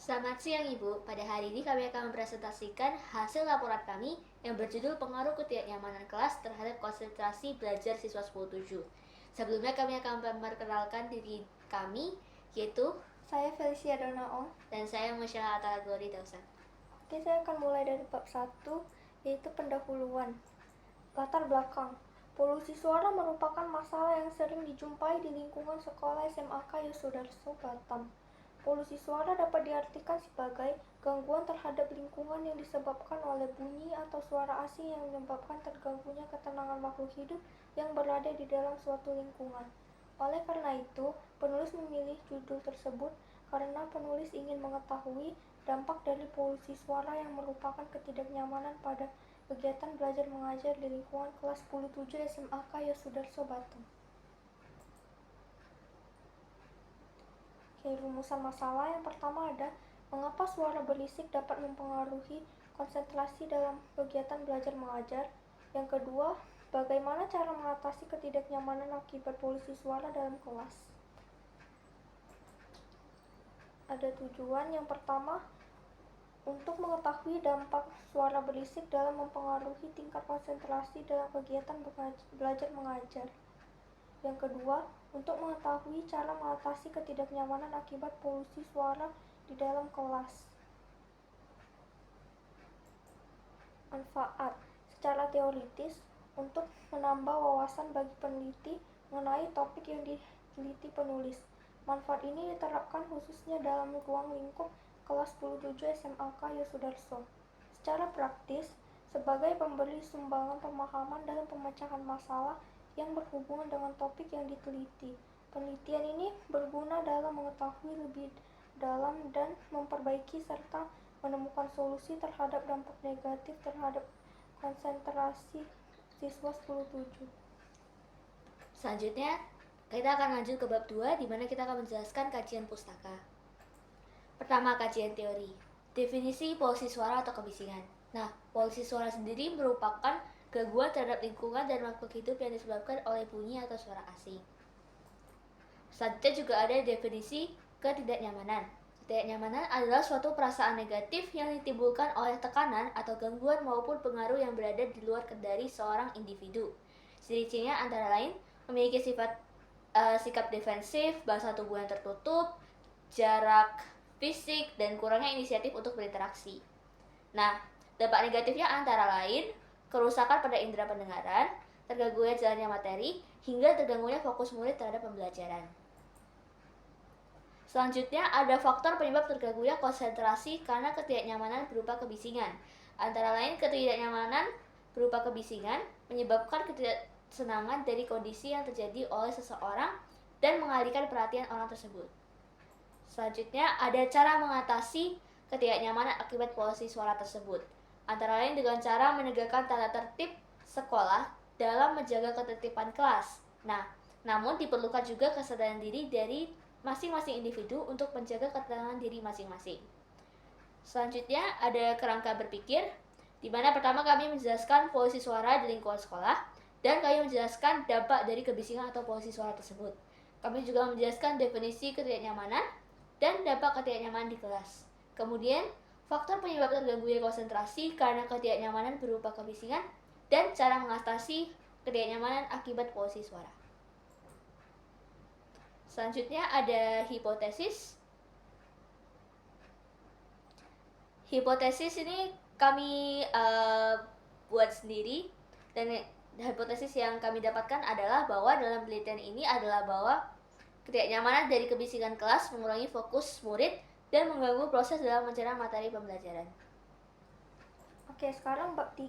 Selamat siang Ibu, pada hari ini kami akan mempresentasikan hasil laporan kami yang berjudul pengaruh ketidaknyamanan kelas terhadap konsentrasi belajar siswa 107. Sebelumnya kami akan memperkenalkan diri kami, yaitu Saya Felicia Donaong. dan saya Musyalah Atala Glory Dausan. Oke, saya akan mulai dari bab 1, yaitu pendahuluan. Latar belakang. Polusi suara merupakan masalah yang sering dijumpai di lingkungan sekolah SMAK Yosudarso, Batam. Polusi suara dapat diartikan sebagai gangguan terhadap lingkungan yang disebabkan oleh bunyi atau suara asing yang menyebabkan terganggunya ketenangan makhluk hidup yang berada di dalam suatu lingkungan. Oleh karena itu, penulis memilih judul tersebut karena penulis ingin mengetahui dampak dari polusi suara yang merupakan ketidaknyamanan pada kegiatan belajar mengajar di lingkungan kelas 10-7 SMAK Yosudarso, Batam. Oke, rumusan masalah yang pertama ada mengapa suara berisik dapat mempengaruhi konsentrasi dalam kegiatan belajar mengajar. Yang kedua, bagaimana cara mengatasi ketidaknyamanan akibat polusi suara dalam kelas. Ada tujuan. Yang pertama, untuk mengetahui dampak suara berisik dalam mempengaruhi tingkat konsentrasi dalam kegiatan belajar mengajar. Yang kedua, untuk mengetahui cara mengatasi ketidaknyamanan akibat polusi suara di dalam kelas. Manfaat. Secara teoritis, untuk menambah wawasan bagi peneliti mengenai topik yang diteliti penulis. Manfaat ini diterapkan khususnya dalam ruang lingkup kelas 10-7 SMAK Yosudarso. Secara praktis, sebagai pemberi sumbangan pemahaman dalam pemecahan masalah yang berhubungan dengan topik yang diteliti. Penelitian ini berguna dalam mengetahui lebih dalam dan memperbaiki serta menemukan solusi terhadap dampak negatif terhadap konsentrasi siswa 10-7. Selanjutnya, kita akan lanjut ke bab 2 di mana kita akan menjelaskan kajian pustaka. Pertama, kajian teori. Definisi polusi suara atau kebisingan. Nah, polusi suara sendiri merupakan gangguan terhadap lingkungan dan makhluk hidup yang disebabkan oleh bunyi atau suara asing. Selanjutnya juga ada definisi ketidaknyamanan. Ketidaknyamanan adalah suatu perasaan negatif yang ditimbulkan oleh tekanan atau gangguan maupun pengaruh yang berada di luar kendali seorang individu. Ciri-cirinya antara lain memiliki sikap defensif, bahasa tubuh yang tertutup, jarak fisik, dan kurangnya inisiatif untuk berinteraksi. Nah, dampak negatifnya antara lain kerusakan pada indera pendengaran, terganggunya jalannya materi, hingga terganggunya fokus murid terhadap pembelajaran. Selanjutnya ada faktor penyebab terganggunya konsentrasi karena ketidaknyamanan berupa kebisingan. Antara lain ketidaknyamanan berupa kebisingan menyebabkan ketidaksenangan dari kondisi yang terjadi oleh seseorang dan mengalihkan perhatian orang tersebut. Selanjutnya ada cara mengatasi ketidaknyamanan akibat polusi suara tersebut. Antara lain dengan cara menegakkan tata tertib sekolah dalam menjaga ketertiban kelas. Nah, namun diperlukan juga kesadaran diri dari masing-masing individu untuk menjaga ketenangan diri masing-masing. Selanjutnya ada kerangka berpikir, di mana pertama kami menjelaskan polusi suara di lingkungan sekolah, dan kami menjelaskan dampak dari kebisingan atau polusi suara tersebut. Kami juga menjelaskan definisi ketidaknyamanan dan dampak ketidaknyamanan di kelas. Kemudian, faktor penyebab terganggunya konsentrasi karena ketidaknyamanan berupa kebisingan, dan cara mengatasi ketidaknyamanan akibat polusi suara. Selanjutnya ada hipotesis. Hipotesis ini kami buat sendiri, dan hipotesis yang kami dapatkan adalah bahwa dalam penelitian ini adalah bahwa ketidaknyamanan dari kebisingan kelas mengurangi fokus murid dan mengganggu proses dalam mencerna materi pembelajaran. Oke, sekarang bab 3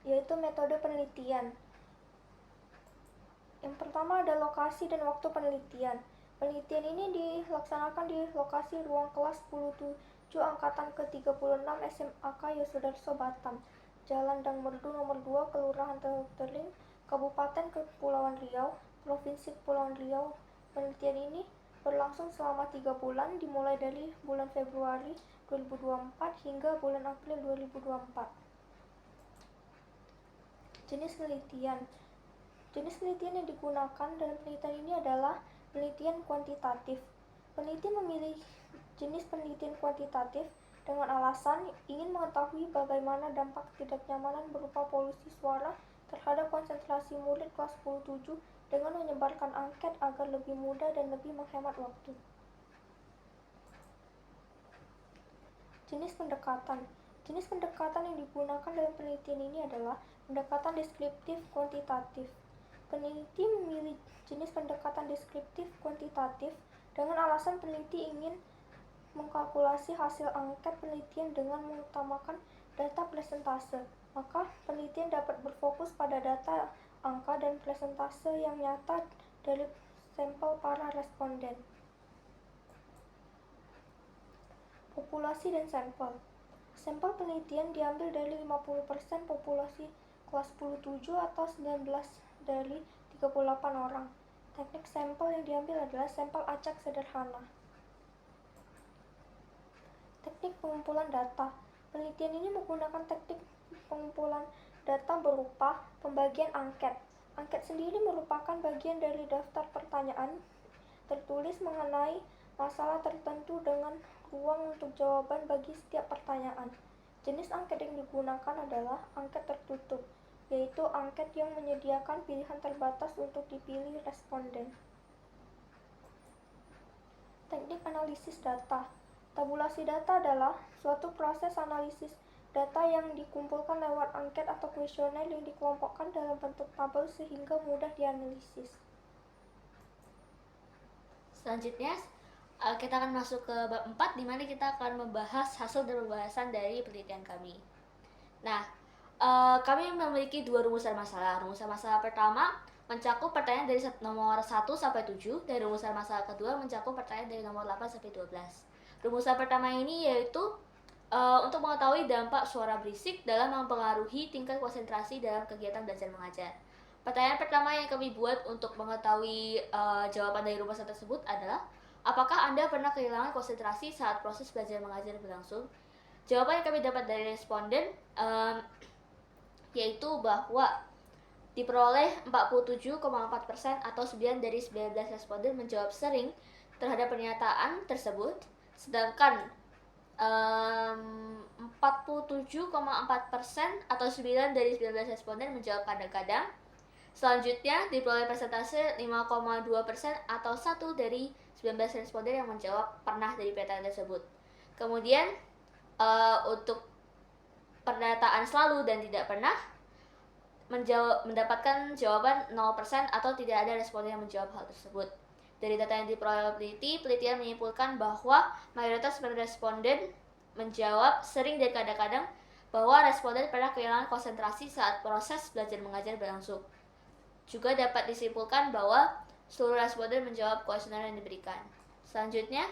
yaitu metode penelitian. Yang pertama ada lokasi dan waktu penelitian. Penelitian ini dilaksanakan di lokasi ruang kelas 10-7 angkatan ke-36 SMAK Yosudarso, Batam, Jalan Dang Merdu nomor 2, Kelurahan Teluk Tering, Kabupaten Kepulauan Riau, Provinsi Kepulauan Riau. Penelitian ini berlangsung selama 3 bulan, dimulai dari bulan Februari 2024 hingga bulan April 2024. Jenis penelitian. Jenis penelitian yang digunakan dalam penelitian ini adalah penelitian kuantitatif. Peneliti memilih jenis penelitian kuantitatif dengan alasan ingin mengetahui bagaimana dampak ketidaknyamanan berupa polusi suara terhadap konsentrasi murid kelas 10-7 dengan menyebarkan angket agar lebih mudah dan lebih menghemat waktu. Jenis pendekatan. Jenis pendekatan yang digunakan dalam penelitian ini adalah pendekatan deskriptif kuantitatif. Peneliti memilih jenis pendekatan deskriptif kuantitatif dengan alasan peneliti ingin mengkalkulasi hasil angket penelitian dengan mengutamakan data presentase. Maka penelitian dapat berfokus pada data angka dan presentase yang nyata dari sampel para responden. Populasi dan sampel. Sampel penelitian diambil dari 50% populasi kelas 10-7 atau 19 dari 38 orang. Teknik sampel yang diambil adalah sampel acak sederhana. Teknik pengumpulan data. Penelitian ini menggunakan teknik pengumpulan data berupa pembagian angket. Angket sendiri merupakan bagian dari daftar pertanyaan tertulis mengenai masalah tertentu dengan ruang untuk jawaban bagi setiap pertanyaan. Jenis angket yang digunakan adalah angket tertutup, yaitu angket yang menyediakan pilihan terbatas untuk dipilih responden. Teknik analisis data. Tabulasi data adalah suatu proses analisis data yang dikumpulkan lewat angket atau kuesioner yang dikelompokkan dalam bentuk tabel sehingga mudah dianalisis. Selanjutnya, kita akan masuk ke bab 4 di mana kita akan membahas hasil dan pembahasan dari penelitian kami. Nah, kami memiliki 2 rumusan masalah. Rumusan masalah pertama mencakup pertanyaan dari nomor 1 sampai 7 dan rumusan masalah kedua mencakup pertanyaan dari nomor 8 sampai 12. Rumusan pertama ini yaitu untuk mengetahui dampak suara berisik dalam mempengaruhi tingkat konsentrasi dalam kegiatan belajar mengajar. Pertanyaan pertama yang kami buat untuk mengetahui jawaban dari rumusan tersebut adalah, apakah Anda pernah kehilangan konsentrasi saat proses belajar mengajar berlangsung? Jawaban yang kami dapat dari responden yaitu bahwa diperoleh 47,4% atau 9 dari 19 responden menjawab sering terhadap pernyataan tersebut, sedangkan 47,4% atau 9 dari 19 responden menjawab kadang-kadang. Selanjutnya diperoleh persentase 5,2% atau 1 dari 19 responden yang menjawab pernah dari pernyataan tersebut. Kemudian untuk pernyataan selalu dan tidak pernah mendapatkan jawaban 0% atau tidak ada responden yang menjawab hal tersebut. Dari data yang diperoleh peneliti, penelitian menyimpulkan bahwa mayoritas responden menjawab sering dan kadang-kadang bahwa responden pernah kehilangan konsentrasi saat proses belajar mengajar berlangsung. Juga dapat disimpulkan bahwa seluruh responden menjawab kuesioner yang diberikan. Selanjutnya,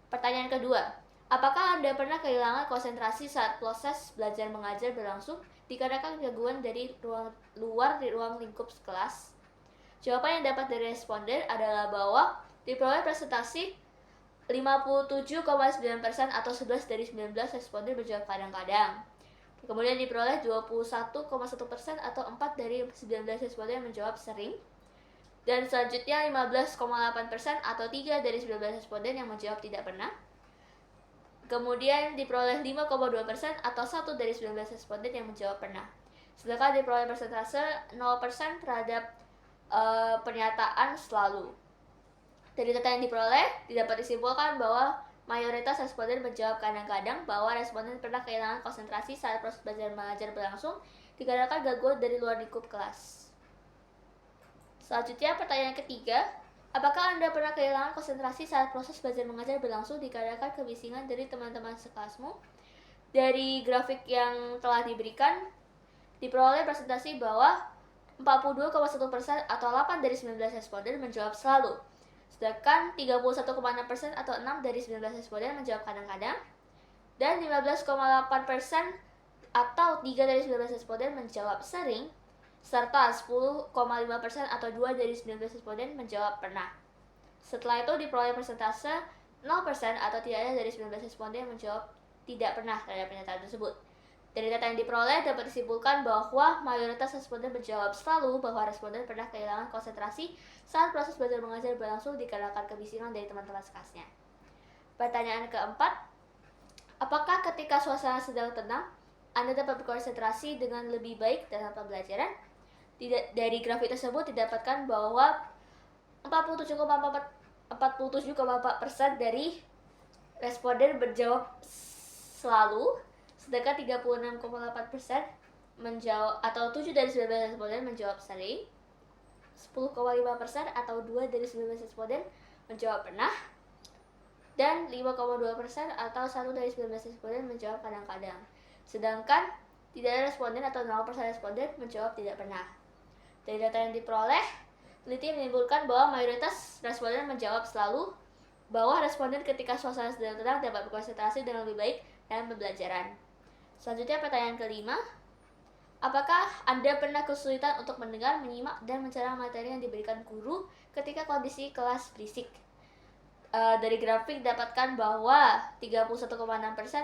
pertanyaan kedua. Apakah Anda pernah kehilangan konsentrasi saat proses belajar mengajar berlangsung dikarenakan gangguan dari luar lingkup kelas? Jawaban yang dapat dari responden adalah bahwa diperoleh presentasi 57,9% atau 11 dari 19 responden menjawab kadang-kadang. Kemudian diperoleh 21,1% atau 4 dari 19 responden yang menjawab sering. Dan selanjutnya 15,8% atau 3 dari 19 responden yang menjawab tidak pernah. Kemudian diperoleh 5,2% atau 1 dari 19 responden yang menjawab pernah. Sedangkan diperoleh persentase 0% terhadap pernyataan selalu. Dari data yang diperoleh, dapat disimpulkan bahwa mayoritas responden menjawab kadang-kadang bahwa responden pernah kehilangan konsentrasi saat proses belajar mengajar berlangsung dikarenakan gangguan dari luar lingkup kelas. Selanjutnya, pertanyaan ketiga. Apakah Anda pernah kehilangan konsentrasi saat proses belajar mengajar berlangsung dikarenakan kebisingan dari teman-teman sekelasmu? Dari grafik yang telah diberikan, diperoleh presentasi bahwa 42,1% atau 8 dari 19 responden menjawab selalu. Sedangkan 31,6% atau 6 dari 19 responden menjawab kadang-kadang. Dan 15,8% atau 3 dari 19 responden menjawab sering. Serta 10,5% atau 2 dari 19 responden menjawab pernah. Setelah itu diperoleh persentase 0% atau tidak ada dari 19 responden yang menjawab tidak pernah terhadap pernyataan tersebut. Dari data yang diperoleh dapat disimpulkan bahwa mayoritas responden menjawab selalu bahwa responden pernah kehilangan konsentrasi saat proses belajar mengajar berlangsung dikarenakan kebisingan dari teman-teman sekelasnya. Pertanyaan keempat, apakah ketika suasana sedang tenang, Anda dapat berkonsentrasi dengan lebih baik dalam pembelajaran? Dari grafik tersebut didapatkan bahwa 47,4% dari responden menjawab selalu, sedangkan 36,8% menjawab atau 7 dari 19 responden menjawab sering, 10,5% atau 2 dari 19 responden menjawab pernah, dan 5,2% atau 1 dari 19 responden menjawab kadang-kadang. Sedangkan tidak ada responden atau 0% responden menjawab tidak pernah. Dari data yang diperoleh, peneliti menyimpulkan bahwa mayoritas responden menjawab selalu, bahwa responden ketika suasana sedang tenang dapat berkonsentrasi dengan lebih baik dalam pembelajaran. Selanjutnya pertanyaan kelima, apakah Anda pernah kesulitan untuk mendengar, menyimak, dan mencerna materi yang diberikan guru ketika kondisi kelas berisik? Dari grafik didapatkan bahwa 31,6%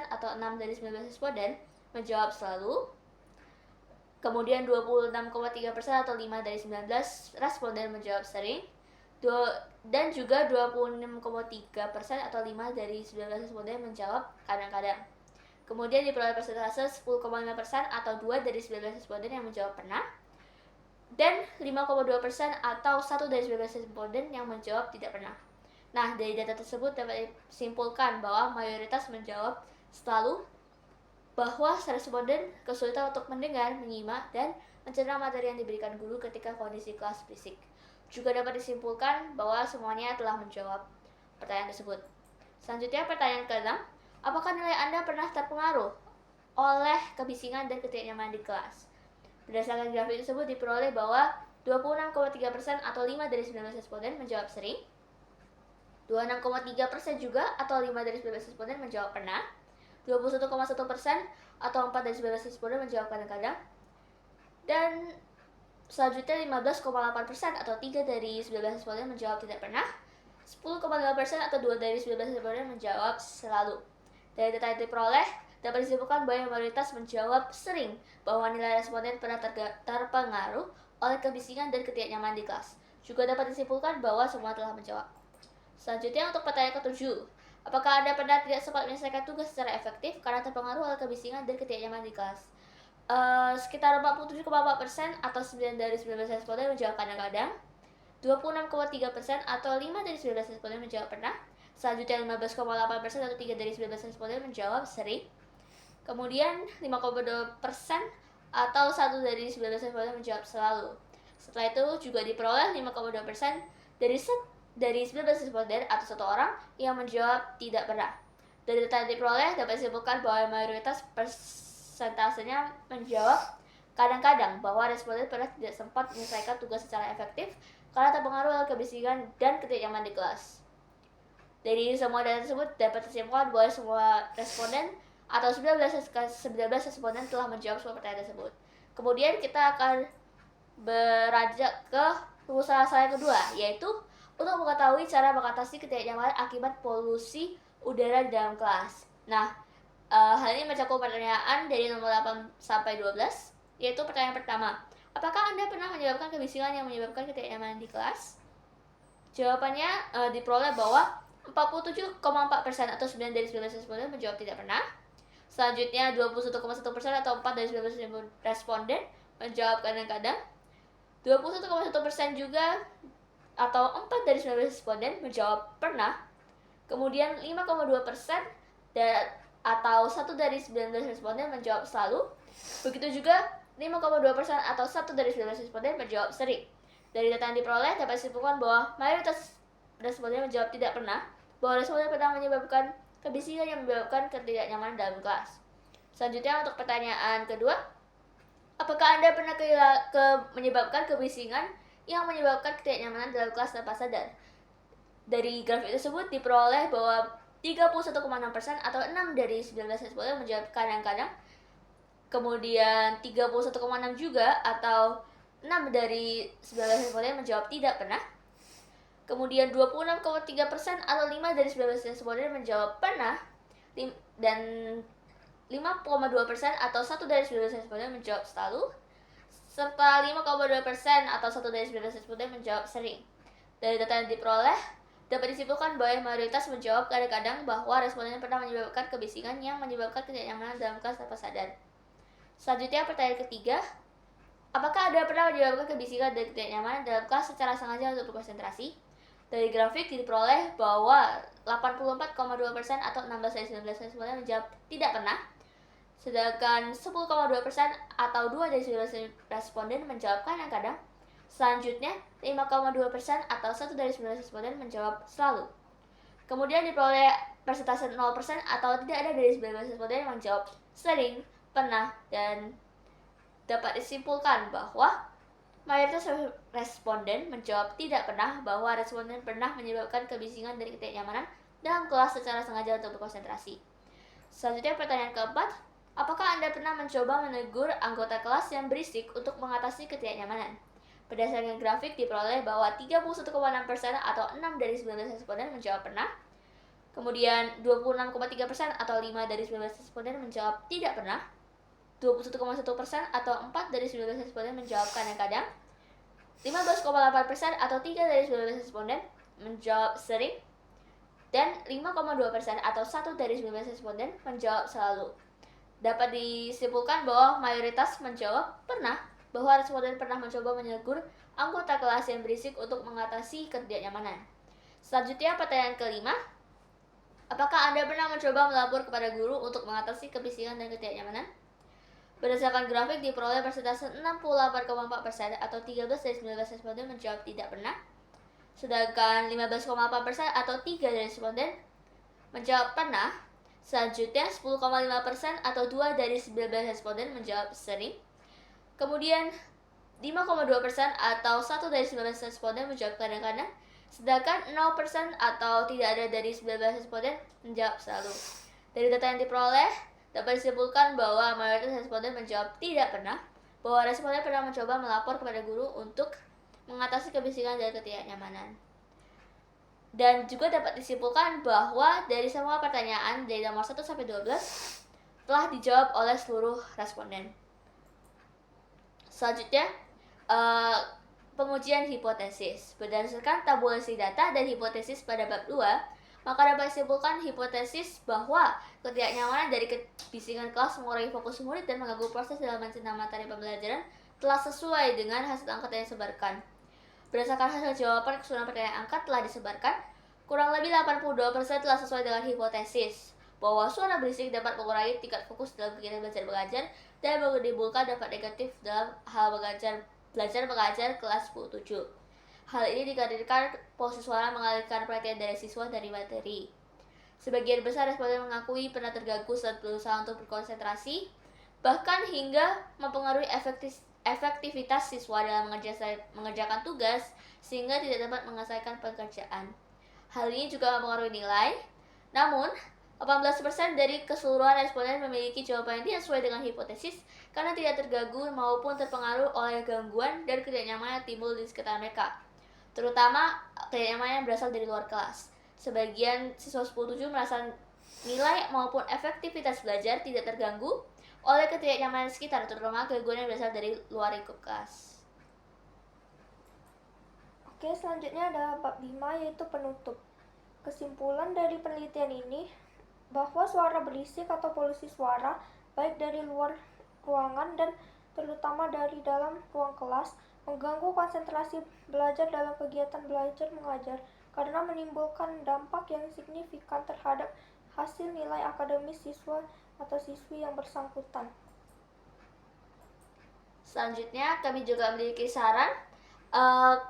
atau 6 dari 19 responden menjawab selalu, kemudian 26,3% atau 5 dari 19 responden menjawab sering, dan juga 26,3% atau 5 dari 19 responden menjawab kadang-kadang. Kemudian diperoleh persentase 10,5% atau 2 dari 19 responden yang menjawab pernah, dan 5,2% atau 1 dari 19 responden yang menjawab tidak pernah. Nah, dari data tersebut dapat disimpulkan bahwa mayoritas menjawab selalu, bahwa responden kesulitan untuk mendengar, menyimak, dan mencerna materi yang diberikan guru ketika kondisi kelas berisik. Juga dapat disimpulkan bahwa semuanya telah menjawab pertanyaan tersebut. Selanjutnya pertanyaan ke-6, apakah nilai Anda pernah terpengaruh oleh kebisingan dan ketidaknyamanan di kelas? Berdasarkan grafik tersebut diperoleh bahwa 26,3% atau 5 dari 19 responden menjawab sering, 26,3% juga atau 5 dari 19 responden menjawab pernah, 21,1% atau 4 dari 19 responden menjawab kadang-kadang, dan selanjutnya 15,8% atau 3 dari 19 responden menjawab tidak pernah, 10,5% atau 2 dari 19 responden menjawab selalu. Dari data yang diperoleh, dapat disimpulkan bahwa mayoritas menjawab sering, bahwa nilai responden pernah terpengaruh oleh kebisingan dan ketidaknyamanan di kelas. Juga dapat disimpulkan bahwa semua telah menjawab. Selanjutnya untuk pertanyaan ke-7, apakah Anda pernah tidak sempat menyelesaikan tugas secara efektif karena terpengaruh oleh kebisingan dan ketidaknyamanan di kelas? Sekitar 47,4% atau 9 dari 19 responden menjawab kadang-kadang, 26,3% atau 5 dari 19 responden menjawab pernah, selanjutnya 15,8% atau 3 dari 19 responden menjawab sering, kemudian 5,2% atau 1 dari 19 responden menjawab selalu. Setelah itu juga diperoleh 5,2% dari 19 responden atau 1 orang yang menjawab tidak pernah. Dari data yang diperoleh dapat disimpulkan bahwa mayoritas persentasenya menjawab kadang-kadang, bahwa responden pernah tidak sempat menyelesaikan tugas secara efektif karena terpengaruh oleh kebisingan dan ketidaknyamanan di kelas. Dari semua data tersebut dapat disimpulkan bahwa semua responden atau 19 responden telah menjawab semua pertanyaan tersebut. Kemudian kita akan beranjak ke rumusan yang kedua, yaitu untuk mengetahui cara mengatasi ketidaknyamanan akibat polusi udara di dalam kelas. Nah, hal ini mencakup pertanyaan dari nomor 8 sampai 12, yaitu pertanyaan pertama, apakah Anda pernah menyebabkan kebisingan yang menyebabkan ketidaknyamanan di kelas? Jawabannya diperoleh bahwa 47,4% atau 9 dari 19 responden menjawab tidak pernah. Selanjutnya 21,1% atau 4 dari 19 responden menjawab kadang-kadang. 21,1% juga atau 4 dari 19 responden menjawab pernah. Kemudian 5,2% atau 1 dari 19 responden menjawab selalu. Begitu juga 5,2% atau 1 dari 19 responden menjawab sering. Dari data yang diperoleh dapat disimpulkan bahwa mayoritas responden menjawab tidak pernah, bahwa responden pernah menyebabkan kebisingan yang menyebabkan ketidaknyamanan dalam kelas. Selanjutnya untuk pertanyaan kedua, apakah Anda pernah menyebabkan kebisingan yang menyebabkan ketidaknyamanan dalam kelas tanpa sadar? Dari grafik tersebut diperoleh bahwa 31,6% atau 6 dari 19 responden menjawab kadang-kadang, kemudian 31,6 juga atau 6 dari 19 responden menjawab tidak pernah, kemudian 26,3% atau 5 dari 19 responden menjawab pernah, dan 5,2% atau 1 dari 19 responden menjawab selalu, serta 5,2% atau 1 dari 19 responden menjawab sering. Dari data yang diperoleh Dapat disimpulkan bahwa mayoritas menjawab kadang-kadang bahwa responden pernah menyebabkan kebisingan yang menyebabkan ketidaknyamanan dalam kelas tanpa sadar. Selanjutnya pertanyaan ketiga, apakah Anda pernah menyebabkan kebisingan dan ketidaknyamanan dalam kelas secara sengaja untuk berkonsentrasi? Dari grafik diperoleh bahwa 84,2% atau 16 dari 19 responden menjawab tidak pernah, sedangkan 10,2% atau 2 dari 19 responden menjawab kadang-kadang. Selanjutnya, 5,2% atau 1 dari 19 responden menjawab selalu. Kemudian diperoleh persentase 0% atau tidak ada dari 19 responden yang menjawab sering, pernah, dan dapat disimpulkan bahwa mayoritas responden menjawab tidak pernah, bahwa responden pernah menyebabkan kebisingan dan ketidaknyamanan dalam kelas secara sengaja untuk berkonsentrasi. Selanjutnya pertanyaan keempat, apakah Anda pernah mencoba menegur anggota kelas yang berisik untuk mengatasi ketidaknyamanan? Berdasarkan grafik diperoleh bahwa 31,6% atau 6 dari 19 responden menjawab pernah. Kemudian 26,3% atau 5 dari 19 responden menjawab tidak pernah. 21,1% atau 4 dari 19 responden menjawab kadang-kadang. 15,8% atau 3 dari 19 responden menjawab sering. Dan 5,2% atau 1 dari 19 responden menjawab selalu. Dapat disimpulkan bahwa mayoritas menjawab pernah, bahwa responden pernah mencoba menegur anggota kelas yang berisik untuk mengatasi ketidaknyamanan. Selanjutnya pertanyaan kelima, apakah Anda pernah mencoba melapor kepada guru untuk mengatasi kebisingan dan ketidaknyamanan? Berdasarkan grafik diperoleh persentase 68,4% atau 13 dari 19 responden menjawab tidak pernah, sedangkan 15,8% atau 3 dari responden menjawab pernah. Selanjutnya 10,5% atau 2 dari 19 responden menjawab sering. Kemudian 5,2% atau 1 dari 19 responden menjawab kadang-kadang, sedangkan 0% atau tidak ada dari 19 responden menjawab selalu. Dari data yang diperoleh, dapat disimpulkan bahwa mayoritas responden menjawab tidak pernah, bahwa responden pernah mencoba melapor kepada guru untuk mengatasi kebisingan dan ketidaknyamanan. Dan juga dapat disimpulkan bahwa dari semua pertanyaan dari nomor 1 sampai 12 telah dijawab oleh seluruh responden. Selanjutnya, pengujian hipotesis. Berdasarkan tabulasi data dan hipotesis pada bab 2, maka dapat disimpulkan hipotesis bahwa ketidaknyamanan dari kebisingan kelas mengurangi fokus murid dan mengganggu proses dalam mencerna materi pembelajaran telah sesuai dengan hasil angkat yang disebarkan. Berdasarkan hasil jawaban keseluruhan pertanyaan angkat telah disebarkan, kurang lebih 82% telah sesuai dengan hipotesis bahwa suara berisik dapat mengurangi tingkat fokus dalam kegiatan belajar mengajar dan menimbulkan dampak negatif dalam hal belajar mengajar kelas 10-7. Hal ini dikarenakan posisi suara mengalihkan perhatian dari siswa dari materi. Sebagian besar responden mengakui pernah terganggu saat berusaha untuk berkonsentrasi, bahkan hingga mempengaruhi efektivitas siswa dalam mengerjakan tugas sehingga tidak dapat menyelesaikan pekerjaan. Hal ini juga mempengaruhi nilai. Namun, 18% dari keseluruhan responden memiliki jawaban yang tidak sesuai dengan hipotesis karena tidak terganggu maupun terpengaruh oleh gangguan dan ketidaknyamanan yang timbul di sekitar mereka, terutama ketidaknyamanan yang berasal dari luar kelas. Sebagian siswa 10-7 merasa nilai maupun efektivitas belajar tidak terganggu oleh ketidaknyamanan sekitar, terutama gangguan yang berasal dari luar lingkup kelas. Oke, selanjutnya ada bab 5 yaitu penutup. Kesimpulan dari penelitian ini bahwa suara berisik atau polusi suara baik dari luar ruangan dan terutama dari dalam ruang kelas mengganggu konsentrasi belajar dalam kegiatan belajar mengajar karena menimbulkan dampak yang signifikan terhadap hasil nilai akademis siswa atau siswi yang bersangkutan. Selanjutnya kami juga memiliki saran.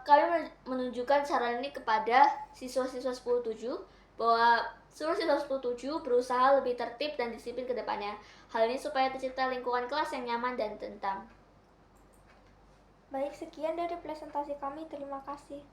Kami menunjukkan saran ini kepada siswa-siswa 10-7 bahwa seluruh siswa 10-7 berusaha lebih tertib dan disiplin ke depannya. Hal ini supaya tercipta lingkungan kelas yang nyaman dan tentram. Baik, sekian dari presentasi kami. Terima kasih.